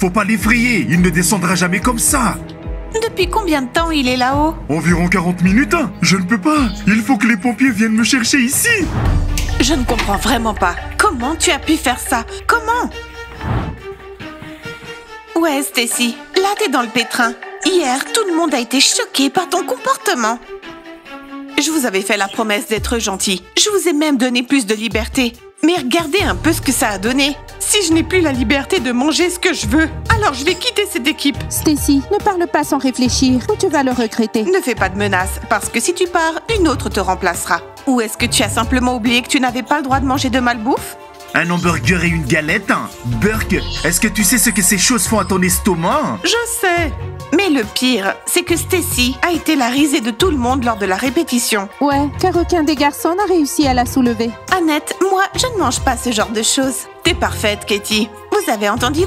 Faut pas l'effrayer, il ne descendra jamais comme ça. Depuis combien de temps il est là-haut? Environ 40 minutes. Je ne peux pas. Il faut que les pompiers viennent me chercher ici. Je ne comprends vraiment pas. Comment tu as pu faire ça? Comment? Ouais, Stacy, là t'es dans le pétrin. Hier, tout le monde a été choqué par ton comportement. Je vous avais fait la promesse d'être gentil. Je vous ai même donné plus de liberté. Mais regardez un peu ce que ça a donné. Si je n'ai plus la liberté de manger ce que je veux, alors je vais quitter cette équipe. Stacy, ne parle pas sans réfléchir ou tu vas le regretter. Ne fais pas de menaces, parce que si tu pars, une autre te remplacera. Ou est-ce que tu as simplement oublié que tu n'avais pas le droit de manger de malbouffe? Un hamburger et une galette? Burk, est-ce que tu sais ce que ces choses font à ton estomac? Je sais. Mais le pire, c'est que Stacy a été la risée de tout le monde lors de la répétition. Ouais, car aucun des garçons n'a réussi à la soulever. Annette, moi, je ne mange pas ce genre de choses. T'es parfaite, Katie. Vous avez entendu?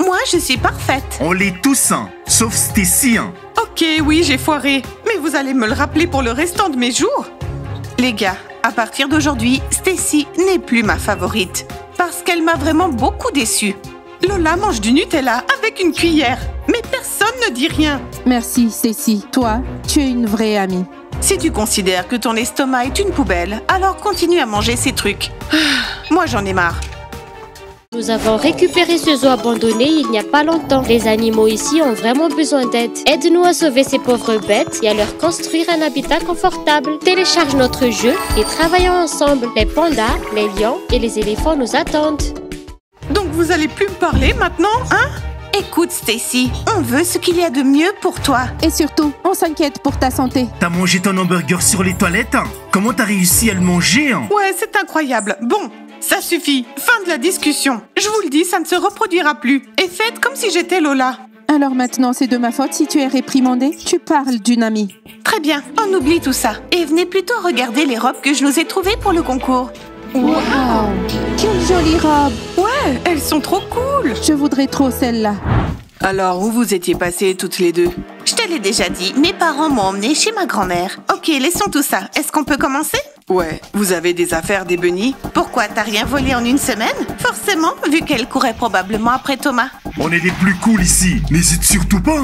Moi, je suis parfaite. On l'est tous, sauf Stacy. Ok, oui, j'ai foiré. Mais vous allez me le rappeler pour le restant de mes jours. Les gars, à partir d'aujourd'hui, Stacy n'est plus ma favorite. Parce qu'elle m'a vraiment beaucoup déçue. Lola mange du Nutella avec une cuillère. Mais personne ne dit rien. Merci, Stacy. Toi, tu es une vraie amie. Si tu considères que ton estomac est une poubelle, alors continue à manger ces trucs. Moi, j'en ai marre. Nous avons récupéré ce zoo abandonné il n'y a pas longtemps. Les animaux ici ont vraiment besoin d'aide. Aide-nous à sauver ces pauvres bêtes et à leur construire un habitat confortable. Télécharge notre jeu et travaillons ensemble. Les pandas, les lions et les éléphants nous attendent. Donc vous allez plus me parler maintenant, hein? Écoute, Stacy, on veut ce qu'il y a de mieux pour toi. Et surtout, on s'inquiète pour ta santé. T'as mangé ton hamburger sur les toilettes? Comment t'as réussi à le manger? Ouais, c'est incroyable. Bon, ça suffit. Fin de la discussion. Je vous le dis, ça ne se reproduira plus. Et faites comme si j'étais Lola. Alors maintenant, c'est de ma faute si tu es réprimandée? Tu parles d'une amie. Très bien, on oublie tout ça. Et venez plutôt regarder les robes que je nous ai trouvées pour le concours. Wow! Quelle jolie robe! Ouais, elles sont trop cool. Je voudrais trop celle-là. Alors, où vous étiez passées toutes les deux? Je te l'ai déjà dit, mes parents m'ont emmenée chez ma grand-mère. Ok, laissons tout ça. Est-ce qu'on peut commencer? Ouais, vous avez des affaires des bunnies? Pourquoi, t'as rien volé en une semaine? Forcément, vu qu'elle courait probablement après Thomas. On est les plus cool ici. N'hésite surtout pas.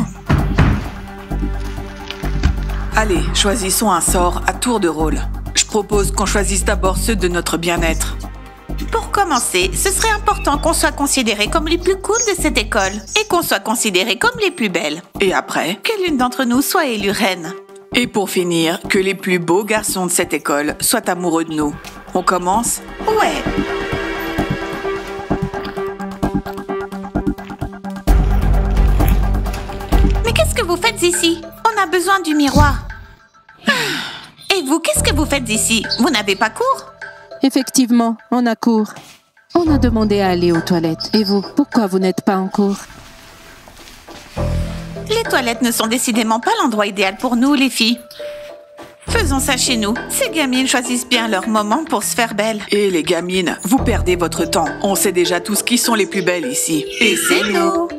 Allez, choisissons un sort à tour de rôle. Je propose qu'on choisisse d'abord ceux de notre bien-être. Pour commencer, ce serait important qu'on soit considérés comme les plus cools de cette école et qu'on soit considérés comme les plus belles. Et après? Que l'une d'entre nous soit élue reine. Et pour finir, que les plus beaux garçons de cette école soient amoureux de nous. On commence? Ouais. Mais qu'est-ce que vous faites ici? On a besoin du miroir. Et vous, qu'est-ce que vous faites ici? Vous n'avez pas cours? Effectivement, on a cours. On a demandé à aller aux toilettes. Et vous, pourquoi vous n'êtes pas en cours? Les toilettes ne sont décidément pas l'endroit idéal pour nous, les filles. Faisons ça chez nous. Ces gamines choisissent bien leur moment pour se faire belles. Et les gamines, vous perdez votre temps. On sait déjà tous qui sont les plus belles ici. Et c'est nous.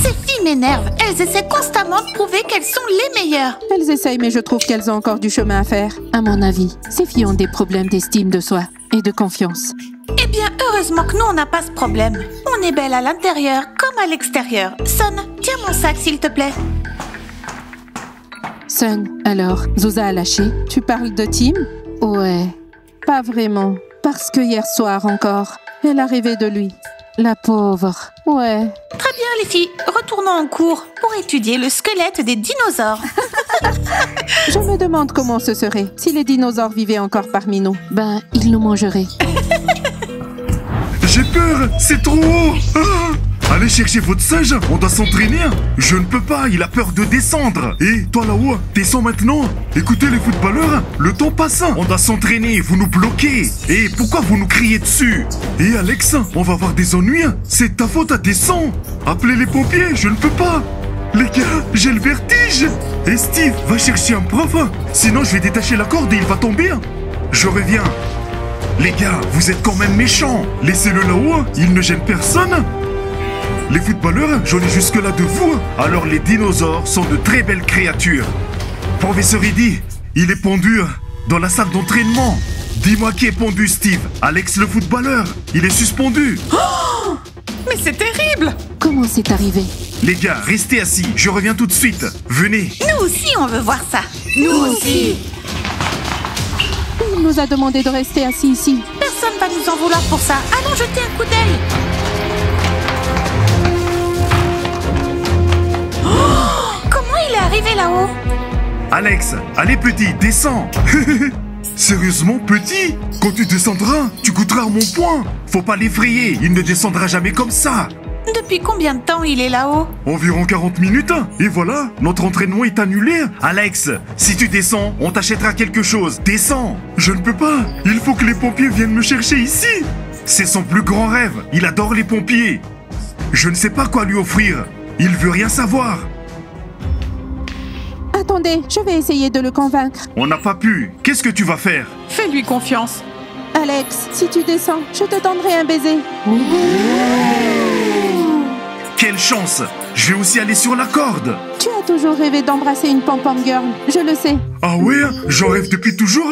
Ces filles m'énervent. Elles essaient constamment de prouver qu'elles sont les meilleures. Elles essayent, mais je trouve qu'elles ont encore du chemin à faire. À mon avis, ces filles ont des problèmes d'estime de soi et de confiance. Eh bien, heureusement que nous, on n'a pas ce problème. On est belle à l'intérieur comme à l'extérieur. Son, tiens mon sac, s'il te plaît. Sun, alors, Zouza a lâché. Tu parles de Tim? Ouais, pas vraiment. Parce que hier soir encore, elle a rêvé de lui. La pauvre, ouais. Très bien, les filles. Retournons en cours pour étudier le squelette des dinosaures. Je me demande comment ce serait si les dinosaures vivaient encore parmi nous. Ben, ils nous mangeraient. J'ai peur, c'est trop haut. Ah, allez chercher votre singe, on doit s'entraîner. Je ne peux pas, il a peur de descendre. Et toi là-haut, descends maintenant. Écoutez les footballeurs, le temps passe. On doit s'entraîner, vous nous bloquez. Et pourquoi vous nous criez dessus? Et Alex, on va avoir des ennuis. C'est ta faute, descends. Appelez les pompiers, je ne peux pas. Les gars, j'ai le vertige. Et Steve, va chercher un prof. Sinon, je vais détacher la corde et il va tomber. Je reviens. Les gars, vous êtes quand même méchants. Laissez-le là-haut, il ne gêne personne. Les footballeurs, j'en ai jusque-là de vous. Alors les dinosaures sont de très belles créatures. Professeur Eddy, il est pendu dans la salle d'entraînement. Dis-moi qui est pendu, Steve. Alex le footballeur. Il est suspendu. Mais c'est terrible! Comment c'est arrivé? Les gars, restez assis. Je reviens tout de suite. Venez. Nous aussi, on veut voir ça. Nous aussi! Il nous a demandé de rester assis ici. Personne va nous en vouloir pour ça. Allons jeter un coup d'œil. Comment il est arrivé là-haut? Alex, allez petit, descends. Sérieusement, petit? Quand tu descendras, tu goûteras mon poing. Faut pas l'effrayer, il ne descendra jamais comme ça. Depuis combien de temps il est là-haut? Environ 40 minutes. Et voilà, notre entraînement est annulé. Alex, si tu descends, on t'achètera quelque chose. Descends. Je ne peux pas. Il faut que les pompiers viennent me chercher ici. C'est son plus grand rêve. Il adore les pompiers. Je ne sais pas quoi lui offrir. Il veut rien savoir. Attendez, je vais essayer de le convaincre. On n'a pas pu. Qu'est-ce que tu vas faire? Fais-lui confiance. Alex, si tu descends, je te donnerai un baiser. Quelle chance! Je vais aussi aller sur la corde. Tu as toujours rêvé d'embrasser une pom-pom girl, je le sais. Ah ouais? J'en rêve depuis toujours.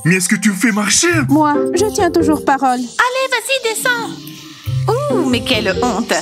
Mais est-ce que tu me fais marcher? Moi, je tiens toujours parole. Allez, vas-y, descends. Ouh, mais quelle honte.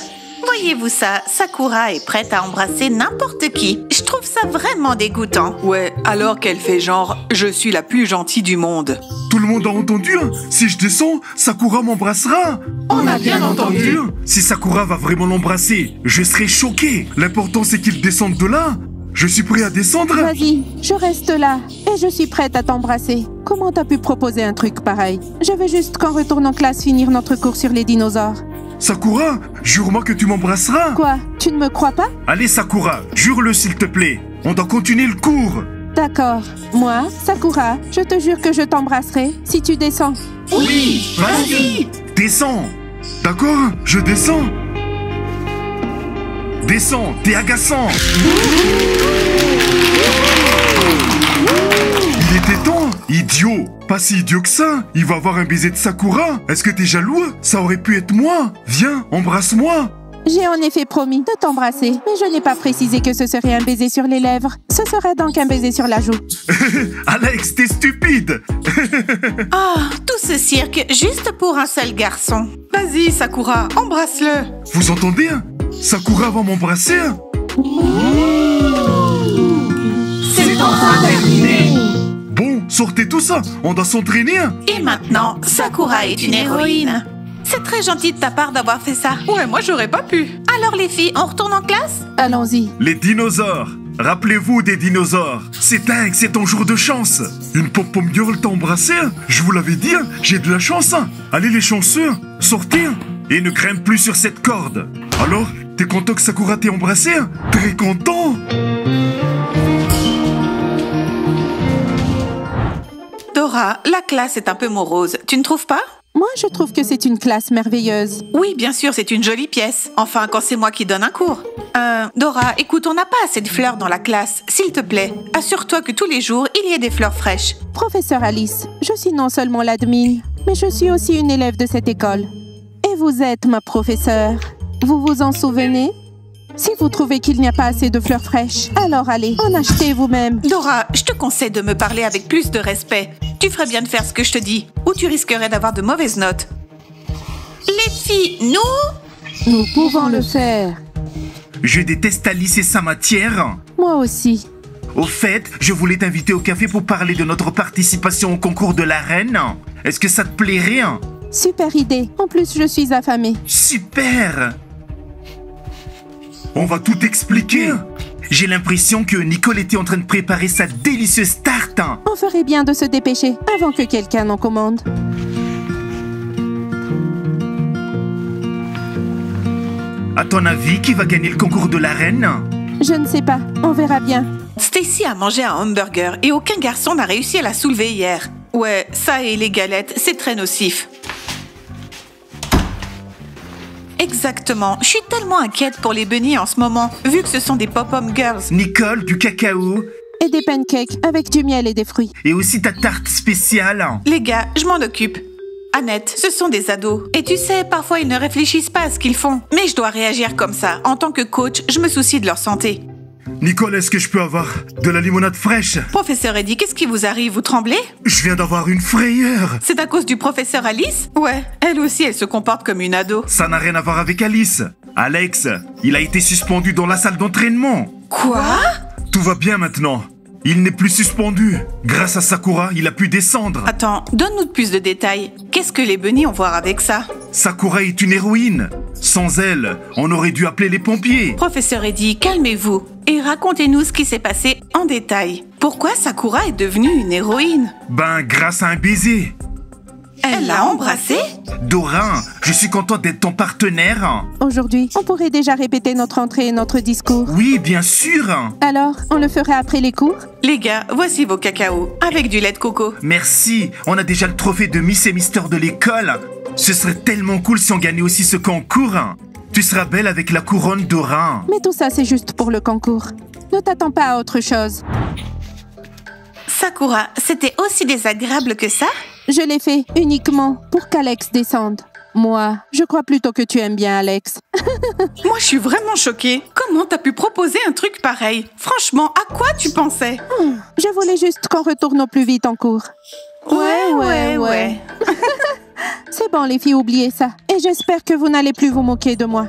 Voyez-vous ça, Sakura est prête à embrasser n'importe qui. Je trouve ça vraiment dégoûtant. Ouais, alors qu'elle fait genre « Je suis la plus gentille du monde Tout le monde a entendu? Si je descends, Sakura m'embrassera. On a bien entendu. Si Sakura va vraiment l'embrasser, je serai choqué. L'important c'est qu'il descende de là. Je suis prêt à descendre. Vas-y, je reste là et je suis prête à t'embrasser. Comment t'as pu proposer un truc pareil? Je veux juste qu'en retourne en classe finir notre cours sur les dinosaures. Sakura, jure-moi que tu m'embrasseras. Quoi? Tu ne me crois pas? Allez Sakura, jure-le s'il te plaît. On doit continuer le cours. D'accord. Moi, Sakura, je te jure que je t'embrasserai si tu descends. Oui, vas-y. Descends. D'accord, je descends. Descends, t'es agaçant. Il était temps, idiot. Pas si idiot que ça. Il va avoir un baiser de Sakura. Est-ce que t'es jaloux? Ça aurait pu être moi. Viens, embrasse-moi. J'ai en effet promis de t'embrasser, mais je n'ai pas précisé que ce serait un baiser sur les lèvres. Ce serait donc un baiser sur la joue. Alex, t'es stupide. Oh, tout ce cirque juste pour un seul garçon. Vas-y, Sakura, embrasse-le. Vous entendez? Sakura va m'embrasser. C'est enfin terminé. Bon, sortez tout ça. On doit s'entraîner. Et maintenant, Sakura est une héroïne. C'est très gentil de ta part d'avoir fait ça. Ouais, moi j'aurais pas pu. Alors les filles, on retourne en classe? Allons-y. Les dinosaures. Rappelez-vous des dinosaures. C'est dingue, c'est ton jour de chance. Une pom-pom girl t'a embrassé. Je vous l'avais dit, j'ai de la chance. Allez les chanceux, sortez. Et ne grimpe plus sur cette corde. Alors, t'es content que Sakura t'ait embrassé? Très content. Dora, la classe est un peu morose. Tu ne trouves pas? Moi, je trouve que c'est une classe merveilleuse. Oui, bien sûr, c'est une jolie pièce. Enfin, quand c'est moi qui donne un cours. Dora, écoute, on n'a pas assez de fleurs dans la classe. S'il te plaît, assure-toi que tous les jours, il y ait des fleurs fraîches. Professeur Alice, je suis non seulement l'admin, mais je suis aussi une élève de cette école. Et vous êtes ma professeure. Vous vous en souvenez? Si vous trouvez qu'il n'y a pas assez de fleurs fraîches, alors allez, en achetez vous-même. Dora, je te conseille de me parler avec plus de respect. Tu ferais bien de faire ce que je te dis, ou tu risquerais d'avoir de mauvaises notes. Les filles, Nous pouvons le faire. Je déteste Alice et sa matière. Moi aussi. Au fait, je voulais t'inviter au café pour parler de notre participation au concours de la reine. Est-ce que ça te plairait? Super idée. En plus, je suis affamée. Super! On va tout expliquer. J'ai l'impression que Nicole était en train de préparer sa délicieuse tarte. On ferait bien de se dépêcher avant que quelqu'un n'en commande. À ton avis, qui va gagner le concours de la reine? Je ne sais pas. On verra bien. Stacy a mangé un hamburger et aucun garçon n'a réussi à la soulever hier. Ouais, ça et les galettes, c'est très nocif. Exactement. Je suis tellement inquiète pour les bunnies en ce moment, vu que ce sont des pop-up girls. Nicole, du cacao. Et des pancakes avec du miel et des fruits. Et aussi ta tarte spéciale. Les gars, je m'en occupe. Annette, ce sont des ados. Et tu sais, parfois ils ne réfléchissent pas à ce qu'ils font. Mais je dois réagir comme ça. En tant que coach, je me soucie de leur santé. Nicole, est-ce que je peux avoir de la limonade fraîche? Professeur Eddie, qu'est-ce qui vous arrive? Vous tremblez? Je viens d'avoir une frayeur. C'est à cause du professeur Alice? Ouais, elle aussi, elle se comporte comme une ado. Ça n'a rien à voir avec Alice. Alex, il a été suspendu dans la salle d'entraînement. Quoi? Tout va bien maintenant. Il n'est plus suspendu. Grâce à Sakura, il a pu descendre. Attends, donne-nous plus de détails. Qu'est-ce que les bunnies ont à voir avec ça? Sakura est une héroïne. Sans elle, on aurait dû appeler les pompiers. Professeur Eddie, calmez-vous et racontez-nous ce qui s'est passé en détail. Pourquoi Sakura est devenue une héroïne? Ben, grâce à un baiser. Elle l'a embrassé? Dora, je suis content d'être ton partenaire. Aujourd'hui, on pourrait déjà répéter notre entrée et notre discours. Oui, bien sûr. Alors, on le fera après les cours? Les gars, voici vos cacao avec du lait de coco. Merci, on a déjà le trophée de Miss et Mister de l'école. Ce serait tellement cool si on gagnait aussi ce concours. Tu seras belle avec la couronne Dora. Mais tout ça, c'est juste pour le concours. Ne t'attends pas à autre chose. Sakura, c'était aussi désagréable que ça? Je l'ai fait uniquement pour qu'Alex descende. Moi, je crois plutôt que tu aimes bien Alex. Moi, je suis vraiment choquée. Comment t'as pu proposer un truc pareil? Franchement, à quoi tu pensais? Je voulais juste qu'on retourne au plus vite en cours. Ouais. C'est bon, les filles, oubliez ça. Et j'espère que vous n'allez plus vous moquer de moi.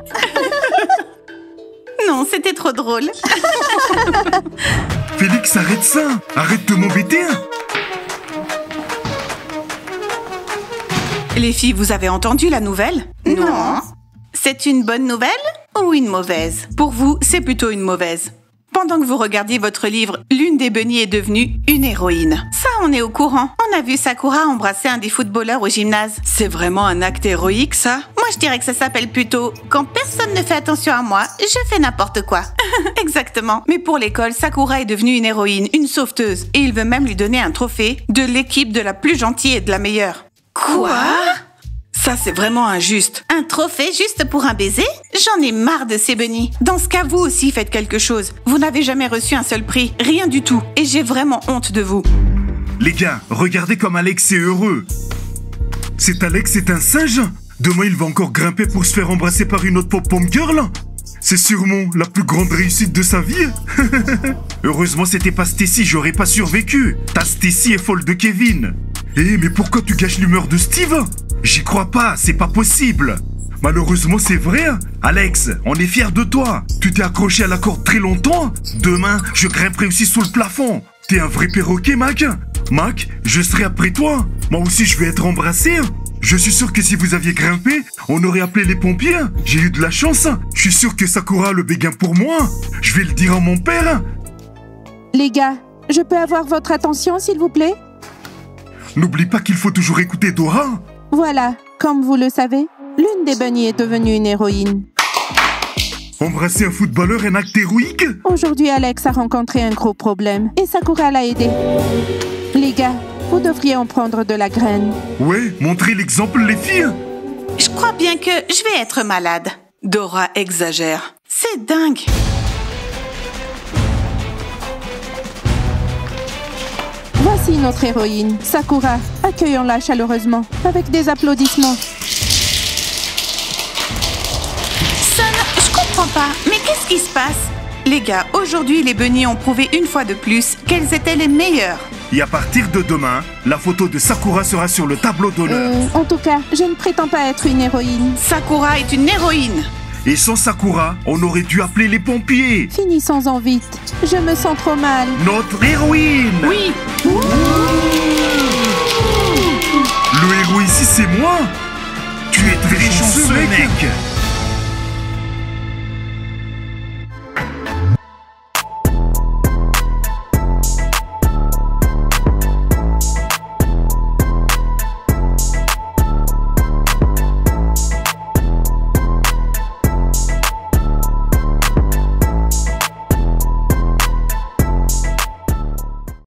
Non, c'était trop drôle. Félix, arrête ça. Arrête de m'embêter. Les filles, vous avez entendu la nouvelle? Non. C'est une bonne nouvelle ou une mauvaise? Pour vous, c'est plutôt une mauvaise. Pendant que vous regardiez votre livre, l'une des bunnies est devenue une héroïne. Ça, on est au courant. On a vu Sakura embrasser un des footballeurs au gymnase. C'est vraiment un acte héroïque, ça? Moi, je dirais que ça s'appelle plutôt « Quand personne ne fait attention à moi, je fais n'importe quoi ». Exactement. Mais pour l'école, Sakura est devenue une héroïne, une sauveteuse. Et il veut même lui donner un trophée de l'équipe de la plus gentille et de la meilleure. Quoi? Ça, c'est vraiment injuste. Un trophée juste pour un baiser? J'en ai marre de ces bunnies. Dans ce cas, vous aussi faites quelque chose. Vous n'avez jamais reçu un seul prix. Rien du tout. Et j'ai vraiment honte de vous. Les gars, regardez comme Alex est heureux. Cet Alex est un singe. Demain, il va encore grimper pour se faire embrasser par une autre pop-pom girl. C'est sûrement la plus grande réussite de sa vie. Heureusement, c'était pas Stacy, j'aurais pas survécu. Ta Stacy est folle de Kevin. Mais pourquoi tu gâches l'humeur de Steve? J'y crois pas, c'est pas possible. Malheureusement, c'est vrai. Alex, on est fiers de toi. Tu t'es accroché à la corde très longtemps. Demain, je grimperai aussi sous le plafond. T'es un vrai perroquet, Mac. Mac, je serai après toi. Moi aussi, je vais être embrassé. Je suis sûr que si vous aviez grimpé, on aurait appelé les pompiers. J'ai eu de la chance. Je suis sûr que Sakura a le béguin pour moi. Je vais le dire à mon père. Les gars, je peux avoir votre attention, s'il vous plaît? N'oublie pas qu'il faut toujours écouter Dora. Voilà, comme vous le savez, l'une des bunnies est devenue une héroïne. Embrasser un footballeur, un acte héroïque? Aujourd'hui, Alex a rencontré un gros problème et Sakura l'a aidé. Les gars, vous devriez en prendre de la graine. Ouais, montrez l'exemple, les filles. Je crois bien que je vais être malade. Dora exagère. C'est dingue. Voici notre héroïne, Sakura. Accueillons-la chaleureusement, avec des applaudissements. Sun, je comprends pas, mais qu'est-ce qui se passe? Les gars, aujourd'hui, les bunnies ont prouvé une fois de plus qu'elles étaient les meilleures. Et à partir de demain, la photo de Sakura sera sur le tableau d'honneur. En tout cas, je ne prétends pas être une héroïne. Sakura est une héroïne. Et sans Sakura, on aurait dû appeler les pompiers. Finissons-en vite. Je me sens trop mal. Notre héroïne. Oui. Le héros ici, c'est moi.